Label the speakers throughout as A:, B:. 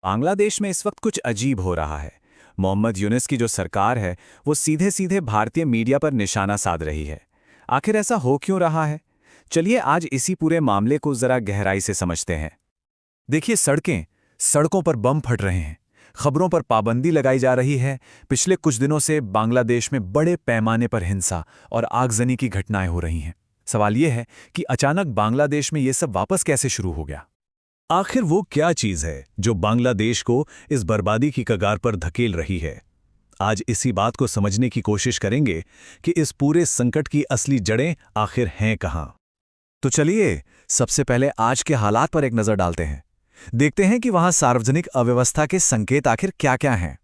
A: बांग्लादेश में इस वक्त कुछ अजीब हो रहा है। मोहम्मद यूनुस की जो सरकार है वो सीधे सीधे भारतीय मीडिया पर निशाना साध रही है। आखिर ऐसा हो क्यों रहा है? चलिए आज इसी पूरे मामले को जरा गहराई से समझते हैं। देखिए, सड़कों पर बम फट रहे हैं, खबरों पर पाबंदी लगाई जा रही है। पिछले कुछ दिनों से बांग्लादेश में बड़े पैमाने पर हिंसा और आगजनी की घटनाएं हो रही हैं। सवाल यह है कि अचानक बांग्लादेश में ये सब वापस कैसे शुरू हो गया? आखिर वो क्या चीज है जो बांग्लादेश को इस बर्बादी की कगार पर धकेल रही है? आज इसी बात को समझने की कोशिश करेंगे कि इस पूरे संकट की असली जड़ें आखिर हैं कहां। तो चलिए सबसे पहले आज के हालात पर एक नजर डालते हैं। देखते हैं कि वहां सार्वजनिक अव्यवस्था के संकेत आखिर क्या-क्या हैं।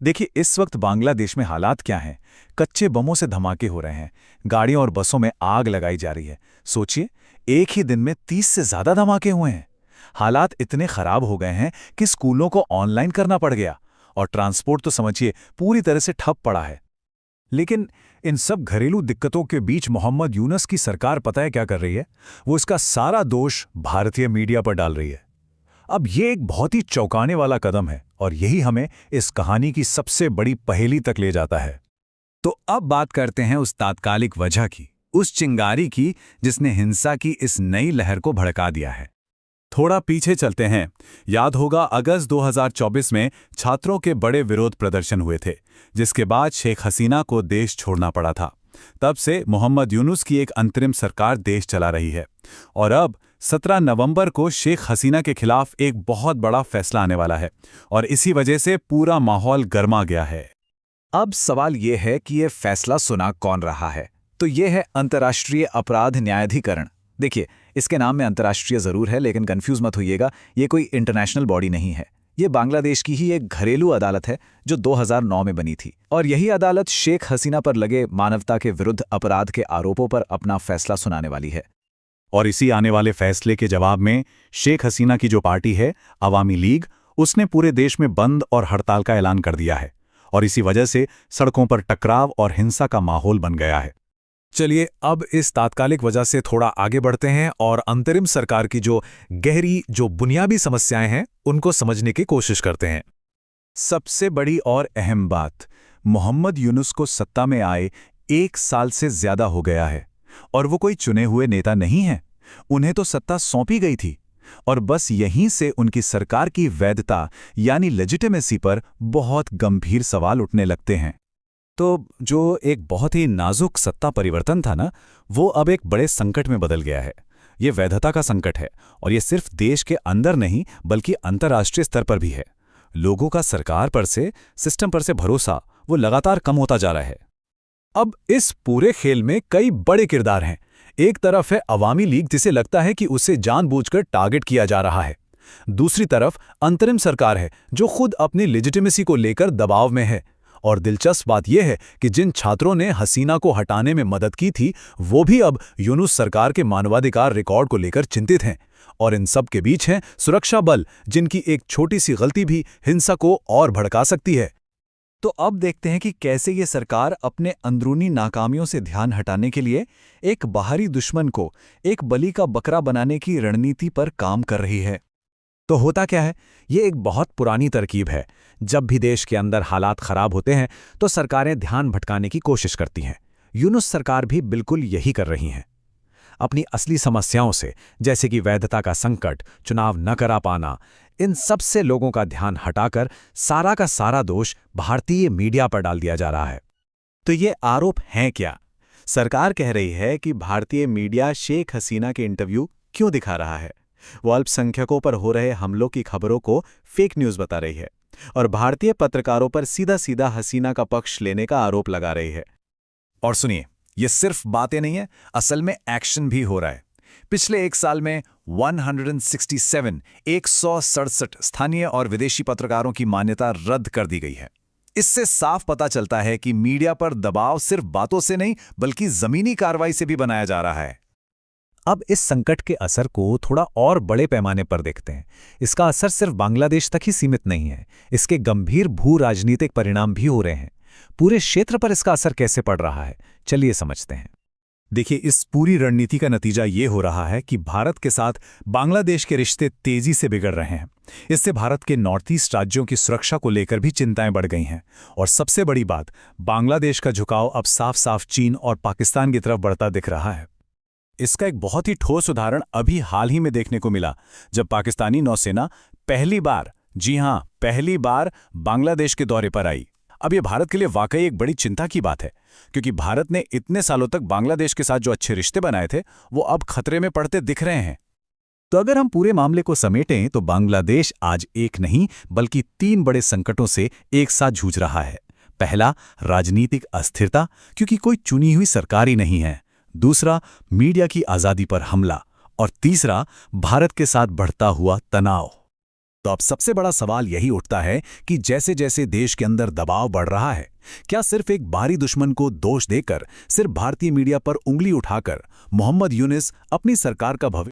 A: देखिए, इस वक्त बांग्लादेश में हालात क्या हैं। कच्चे बमों से धमाके हो रहे हैं, गाड़ियों और बसों में आग लगाई जा रही है। सोचिए, एक ही दिन में 30 से ज्यादा धमाके हुए हैं। हालात इतने खराब हो गए हैं कि स्कूलों को ऑनलाइन करना पड़ गया और ट्रांसपोर्ट तो समझिए पूरी तरह से ठप पड़ा है। लेकिन इन सब घरेलू दिक्कतों के बीच मोहम्मद यूनुस की सरकार पता है क्या कर रही है? वो इसका सारा दोष भारतीय मीडिया पर डाल रही है। अब ये एक बहुत ही चौंकाने वाला कदम है और यही हमें इस कहानी की सबसे बड़ी पहेली तक ले जाता है। तो अब बात करते हैं उस तात्कालिक वजह की, उस चिंगारी की जिसने हिंसा की इस नई लहर को भड़का दिया है। थोड़ा पीछे चलते हैं। याद होगा, अगस्त 2024 में छात्रों के बड़े विरोध प्रदर्शन हुए थे, जिसके बाद शेख हसीना को देश छोड़ना पड़ा था। तब से मोहम्मद यूनुस की एक अंतरिम सरकार देश चला रही है और अब 17 नवंबर को शेख हसीना के खिलाफ एक बहुत बड़ा फैसला आने वाला है और इसी वजह से पूरा माहौल गर्मा गया है। अब सवाल यह है कि यह फैसला सुना कौन रहा है? तो यह है अंतर्राष्ट्रीय अपराध न्यायाधिकरण। देखिए, इसके नाम में अंतर्राष्ट्रीय जरूर है, लेकिन कंफ्यूज मत होइएगा, ये कोई इंटरनेशनल बॉडी नहीं है। ये बांग्लादेश की ही एक घरेलू अदालत है जो 2009 में बनी थी और यही अदालत शेख हसीना पर लगे मानवता के विरुद्ध अपराध के आरोपों पर अपना फैसला सुनाने वाली है। और इसी आने वाले फैसले के जवाब में शेख हसीना की जो पार्टी है, अवामी लीग, उसने पूरे देश में बंद और हड़ताल का ऐलान कर दिया है और इसी वजह से सड़कों पर टकराव और हिंसा का माहौल बन गया है। चलिए अब इस तात्कालिक वजह से थोड़ा आगे बढ़ते हैं और अंतरिम सरकार की जो गहरी, जो बुनियादी समस्याएं हैं, उनको समझने की कोशिश करते हैं। सबसे बड़ी और अहम बात, मोहम्मद यूनुस को सत्ता में आए 1 साल से ज्यादा हो गया है और वो कोई चुने हुए नेता नहीं है। उन्हें तो सत्ता सौंपी गई थी और बस यहीं से उनकी सरकार की वैधता यानी लेजिटिमेसी पर बहुत गंभीर सवाल उठने लगते हैं। तो जो एक बहुत ही नाजुक सत्ता परिवर्तन था ना, वो अब एक बड़े संकट में बदल गया है। ये वैधता का संकट है और ये सिर्फ देश के अंदर नहीं बल्कि अंतर्राष्ट्रीय स्तर पर भी है। लोगों का सरकार पर से, सिस्टम पर से भरोसा वो लगातार कम होता जा रहा है। अब इस पूरे खेल में कई बड़े किरदार हैं। एक तरफ है अवामी लीग, जिसे लगता है कि उसे जानबूझकर टारगेट किया जा रहा है। दूसरी तरफ अंतरिम सरकार है जो खुद अपनी लेजिटिमेसी को लेकर दबाव में है। और दिलचस्प बात यह है कि जिन छात्रों ने हसीना को हटाने में मदद की थी, वो भी अब यूनुस सरकार के मानवाधिकार रिकॉर्ड को लेकर चिंतित हैं। और इन सब के बीच हैं सुरक्षा बल, जिनकी एक छोटी सी गलती भी हिंसा को और भड़का सकती है। तो अब देखते हैं कि कैसे ये सरकार अपने अंदरूनी नाकामियों से ध्यान हटाने के लिए एक बाहरी दुश्मन को एक बलि का बकरा बनाने की रणनीति पर काम कर रही है। तो होता क्या है? ये एक बहुत पुरानी तरकीब है। जब भी देश के अंदर हालात खराब होते हैं तो सरकारें ध्यान भटकाने की कोशिश करती हैं। यूनुस सरकार भी बिल्कुल यही कर रही हैं। अपनी असली समस्याओं से, जैसे कि वैधता का संकट, चुनाव न करा पाना, इन सब से लोगों का ध्यान हटाकर सारा का सारा दोष भारतीय मीडिया पर डाल दिया जा रहा है। तो ये आरोप हैं क्या? सरकार कह रही है कि भारतीय मीडिया शेख हसीना के इंटरव्यू क्यों दिखा रहा है। वो अल्पसंख्यकों पर हो रहे हमलों की खबरों को फेक न्यूज़ बता रही है और भारतीय पत्रकारों पर सीधा सीधा हसीना का पक्ष लेने का आरोप लगा रही है। और सुनिए, ये सिर्फ बातें नहीं है, असल में एक्शन भी हो रहा है। पिछले 1 साल में 167 स्थानीय और विदेशी पत्रकारों की मान्यता रद्द कर दी गई है। इससे साफ पता चलता है कि मीडिया पर दबाव सिर्फ बातों से नहीं बल्कि जमीनी कार्रवाई से भी बनाया जा रहा है। अब इस संकट के असर को थोड़ा और बड़े पैमाने पर देखते हैं। इसका असर सिर्फ बांग्लादेश तक ही सीमित नहीं है, इसके गंभीर भू राजनीतिक परिणाम भी हो रहे हैं। पूरे क्षेत्र पर इसका असर कैसे पड़ रहा है, चलिए समझते हैं।
B: देखिए, इस पूरी रणनीति का नतीजा ये हो रहा है कि भारत के साथ बांग्लादेश के रिश्ते तेजी से बिगड़ रहे हैं। इससे भारत के नॉर्थ ईस्ट राज्यों की सुरक्षा को लेकर भी चिंताएं बढ़ गई हैं। और सबसे बड़ी बात, बांग्लादेश का झुकाव अब साफ साफ चीन और पाकिस्तान की तरफ बढ़ता दिख रहा है।
A: इसका एक बहुत ही ठोस उदाहरण अभी हाल ही में देखने को मिला, जब पाकिस्तानी नौसेना पहली बार, जी हां, पहली बार बांग्लादेश के दौरे पर आई। अब ये भारत के लिए वाकई एक बड़ी चिंता की बात है, क्योंकि भारत ने इतने सालों तक बांग्लादेश के साथ जो अच्छे रिश्ते बनाए थे, वो अब खतरे में पड़ते दिख रहे हैं। तो अगर हम पूरे मामले को समेटें तो बांग्लादेश आज एक नहीं बल्कि 3 बड़े संकटों से एक साथ जूझ रहा है। पहला, राजनीतिक अस्थिरता, क्योंकि कोई चुनी हुई सरकार ही नहीं है। दूसरा, मीडिया की आज़ादी पर हमला। और तीसरा, भारत के साथ बढ़ता हुआ तनाव। तो अब सबसे बड़ा सवाल यही उठता है कि जैसे जैसे देश के अंदर दबाव बढ़ रहा है, क्या सिर्फ एक बाहरी दुश्मन को दोष देकर, सिर्फ भारतीय मीडिया पर उंगली उठाकर मोहम्मद यूनिस अपनी सरकार का भविष्य